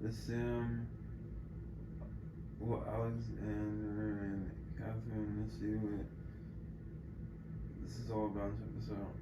The Sim, well, Alexander and Katherine, let's see what this is all about. Check this out.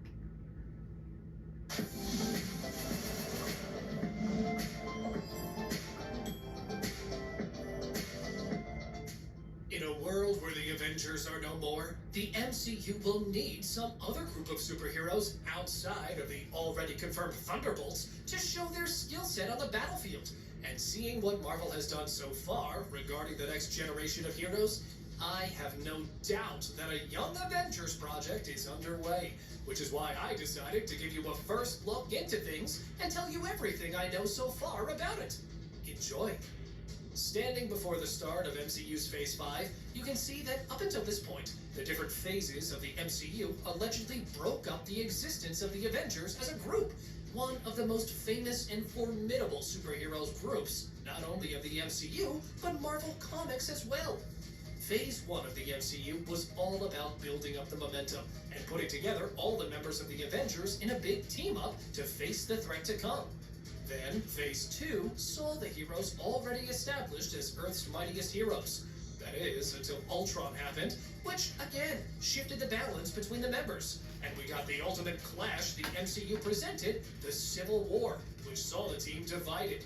In a world where the Avengers are no more, the MCU will need some other group of superheroes outside of the already confirmed Thunderbolts to show their skill set on the battlefield. And seeing what Marvel has done so far regarding the next generation of heroes, I have no doubt that a Young Avengers project is underway, which is why I decided to give you a first look into things and tell you everything I know so far about it. Enjoy. Standing before the start of MCU's Phase 5, you can see that up until this point, the different phases of the MCU allegedly broke up the existence of the Avengers as a group, one of the most famous and formidable superheroes groups, not only of the MCU, but Marvel Comics as well. Phase 1 of the MCU was all about building up the momentum and putting together all the members of the Avengers in a big team-up to face the threat to come. Then, Phase 2 saw the heroes already established as Earth's mightiest heroes. That is, until Ultron happened, which, again, shifted the balance between the members. And we got the ultimate clash the MCU presented, the Civil War, which saw the team divided.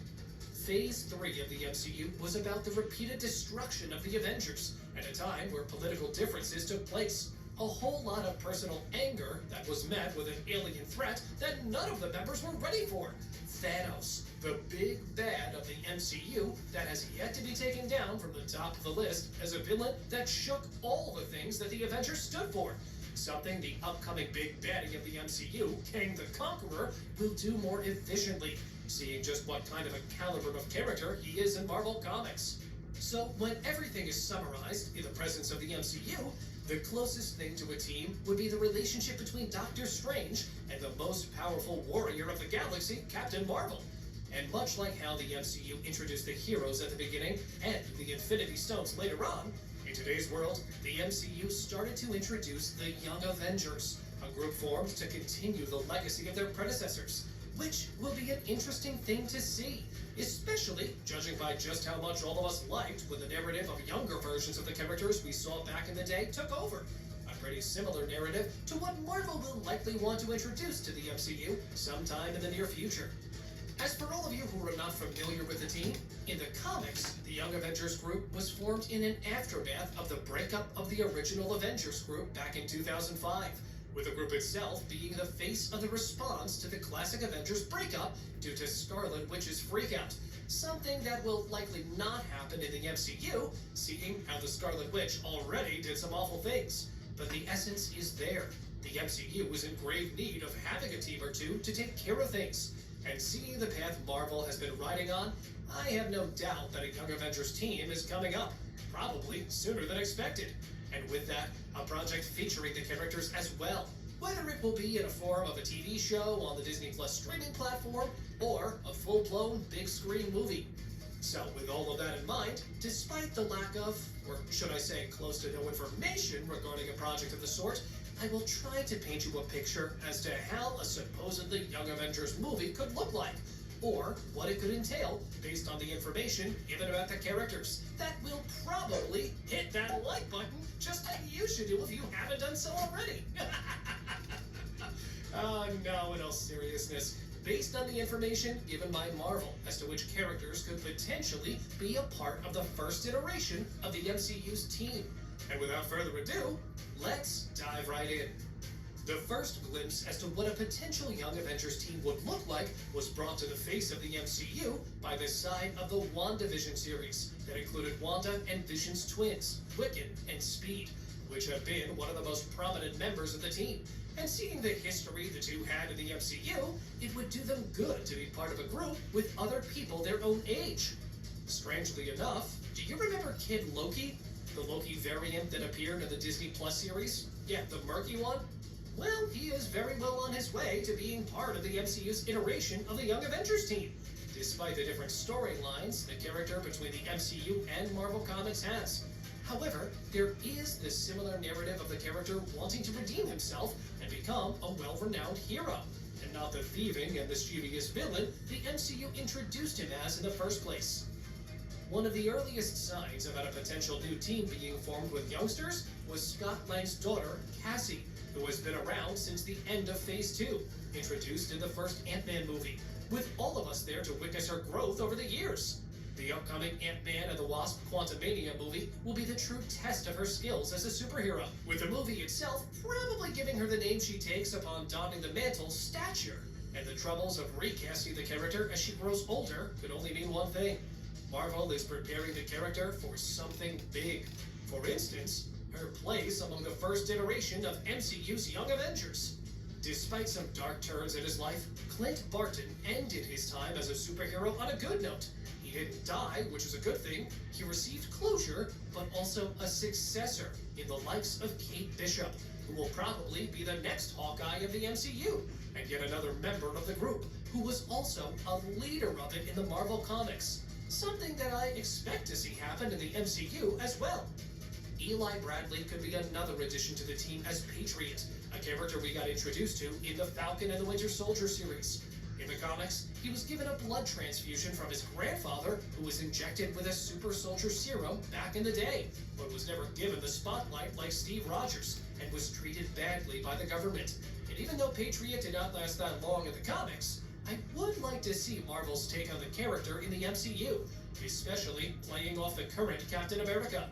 Phase 3 of the MCU was about the repeated destruction of the Avengers, at a time where political differences took place. A whole lot of personal anger that was met with an alien threat that none of the members were ready for. Thanos, the big bad of the MCU that has yet to be taken down from the top of the list as a villain that shook all the things that the Avengers stood for. Something the upcoming big baddie of the MCU, Kang the Conqueror, will do more efficiently, seeing just what kind of a caliber of character he is in Marvel Comics. So when everything is summarized in the presence of the MCU, the closest thing to a team would be the relationship between Doctor Strange and the most powerful warrior of the galaxy, Captain Marvel. And much like how the MCU introduced the heroes at the beginning and the Infinity Stones later on, in today's world, the MCU started to introduce the Young Avengers, a group formed to continue the legacy of their predecessors, which will be an interesting thing to see, especially judging by just how much all of us liked when the narrative of younger versions of the characters we saw back in the day took over. A pretty similar narrative to what Marvel will likely want to introduce to the MCU sometime in the near future. As for all of you who are not familiar with the team, in the comics, the Young Avengers group was formed in an aftermath of the breakup of the original Avengers group back in 2005, with the group itself being the face of the response to the classic Avengers breakup due to Scarlet Witch's freakout, something that will likely not happen in the MCU, seeing how the Scarlet Witch already did some awful things. But the essence is there. The MCU was in grave need of having a team or two to take care of things. And seeing the path Marvel has been riding on, I have no doubt that a Young Avengers team is coming up, probably sooner than expected. And with that, a project featuring the characters as well, whether it will be in a form of a TV show on the Disney Plus streaming platform or a full-blown big-screen movie. So with all of that in mind, despite the lack of, or should I say close to no information regarding a project of the sort, I will try to paint you a picture as to how a supposedly Young Avengers movie could look like, or what it could entail based on the information given about the characters. That will probably hit that like button just like you should do if you haven't done so already. Oh no, in all seriousness, based on the information given by Marvel as to which characters could potentially be a part of the first iteration of the MCU's team. And without further ado, let's dive right in. The first glimpse as to what a potential Young Avengers team would look like was brought to the face of the MCU by the side of the WandaVision series that included Wanda and Vision's twins, Wiccan and Speed, which have been one of the most prominent members of the team. And seeing the history the two had in the MCU, it would do them good to be part of a group with other people their own age. Strangely enough, do you remember Kid Loki? The Loki variant that appeared in the Disney Plus series? Yeah, the murky one? Well, he is very well on his way to being part of the MCU's iteration of the Young Avengers team. Despite the different storylines the character between the MCU and Marvel Comics has. However, there is this similar narrative of the character wanting to redeem himself and become a well-renowned hero. and not the thieving and mischievous villain the MCU introduced him as in the first place. One of the earliest signs about a potential new team being formed with youngsters was Scott Lang's daughter, Cassie, who has been around since the end of Phase 2, introduced in the first Ant-Man movie, with all of us there to witness her growth over the years. The upcoming Ant-Man and the Wasp Quantumania movie will be the true test of her skills as a superhero, with the movie itself probably giving her the name she takes upon donning the mantle, Stature. And the troubles of recasting the character as she grows older could only mean one thing. Marvel is preparing the character for something big. For instance, her place among the first iteration of MCU's Young Avengers. Despite some dark turns in his life, Clint Barton ended his time as a superhero on a good note. He didn't die, which is a good thing. He received closure, but also a successor in the likes of Kate Bishop, who will probably be the next Hawkeye of the MCU, and yet another member of the group, who was also a leader of it in the Marvel Comics. Something that I expect to see happen in the MCU as well. Eli Bradley could be another addition to the team as Patriot, a character we got introduced to in the Falcon and the Winter Soldier series. In the comics, he was given a blood transfusion from his grandfather, who was injected with a super soldier serum back in the day, but was never given the spotlight like Steve Rogers, and was treated badly by the government. And even though Patriot did not last that long in the comics, I would like to see Marvel's take on the character in the MCU, especially playing off the current Captain America.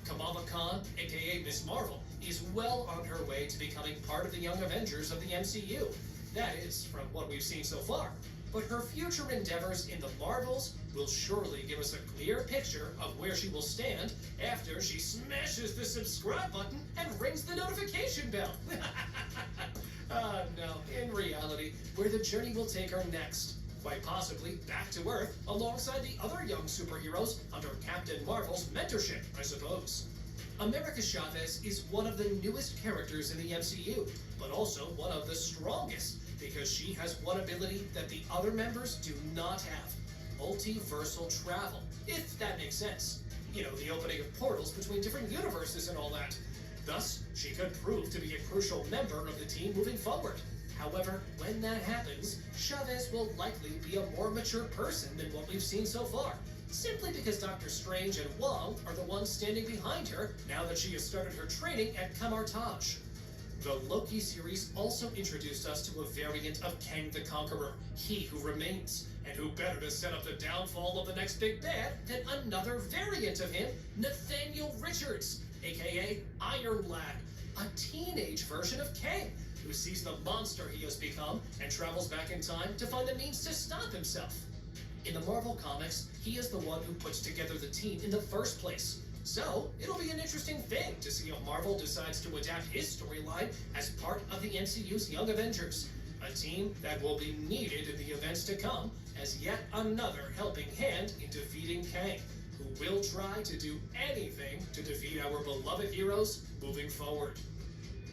Kamala Khan, aka Miss Marvel, is well on her way to becoming part of the Young Avengers of the MCU. That is, from what we've seen so far. But her future endeavors in the Marvels will surely give us a clear picture of where she will stand after she smashes the subscribe button and rings the notification bell. No, in reality, where the journey will take her next. Quite possibly back to Earth alongside the other young superheroes under Captain Marvel's mentorship, I suppose. America Chavez is one of the newest characters in the MCU, but also one of the strongest, because she has one ability that the other members do not have: multiversal travel, if that makes sense. You know, the opening of portals between different universes and all that. Thus, she could prove to be a crucial member of the team moving forward. However, when that happens, Chavez will likely be a more mature person than what we've seen so far, simply because Doctor Strange and Wong are the ones standing behind her now that she has started her training at Kamartaj. The Loki series also introduced us to a variant of Kang the Conqueror, He Who Remains, and who better to set up the downfall of the next big bad than another variant of him, Nathaniel Richards, aka Iron Lad, a teenage version of Kang, who sees the monster he has become and travels back in time to find a means to stop himself. In the Marvel Comics, he is the one who puts together the team in the first place. So, it'll be an interesting thing to see how Marvel decides to adapt his storyline as part of the MCU's Young Avengers, a team that will be needed in the events to come as yet another helping hand in defeating Kang, who will try to do anything to defeat our beloved heroes moving forward.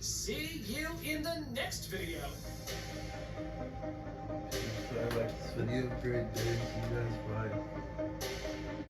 See you in the next video. So I like this video. Great day. See you guys. Bye.